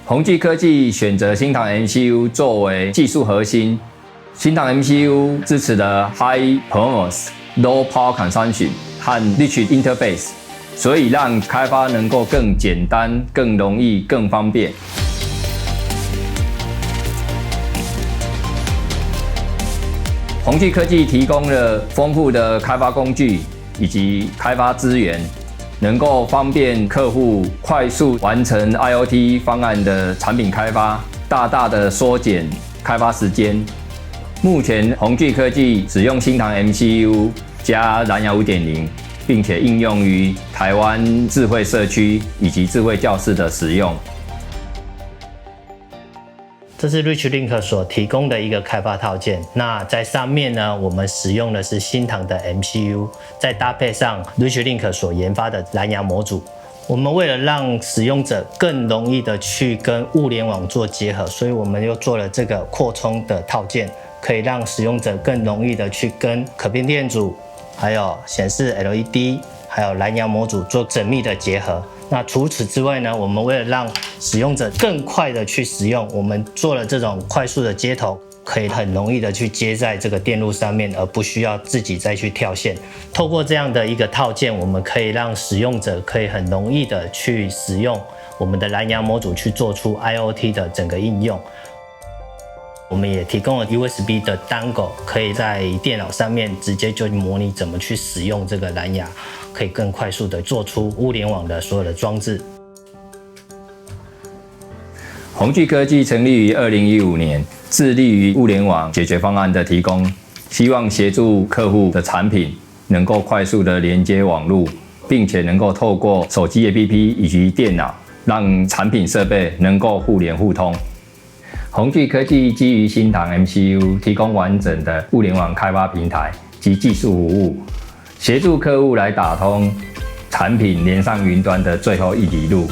宏碁科技选择新唐 MCU 作为技术核心，新唐 MCU 支持的 High Performance、Low Power Consumption 和 Rich Interface， 所以让开发能够更简单、更容易、更方便。宏碁科技提供了丰富的开发工具以及开发资源，能够方便客户快速完成 IoT 方案的产品开发，大大的缩减开发时间。目前宏碁科技使用新唐 MCU 加蓝牙 5.0， 并且应用于台湾智慧社区以及智慧教室的使用。这是 RichLink 所提供的一个开发套件。那在上面呢，我们使用的是新唐的 MCU， 再搭配上 RichLink 所研发的蓝牙模组。我们为了让使用者更容易的去跟物联网做结合，所以我们又做了这个扩充的套件，可以让使用者更容易的去跟可变电阻、还有显示 LED、还有蓝牙模组做缜密的结合。那除此之外呢，我们为了让使用者更快的去使用，我们做了这种快速的接头，可以很容易的去接在这个电路上面，而不需要自己再去跳线。透过这样的一个套件，我们可以让使用者可以很容易的去使用我们的蓝牙模组去做出 IoT 的整个应用。我们也提供了 USB 的 Dongle， 可以在电脑上面直接就模拟怎么去使用这个蓝牙，可以更快速的做出物联网的所有的装置。宏碁科技成立于2015年，致力于物联网解决方案的提供，希望协助客户的产品能够快速的连接网络，并且能够透过手机 APP 以及电脑，让产品设备能够互联互通。宏碁科技基于新唐 MCU 提供完整的物联网开发平台及技术服务，协助客户来打通产品连上云端的最后一里路。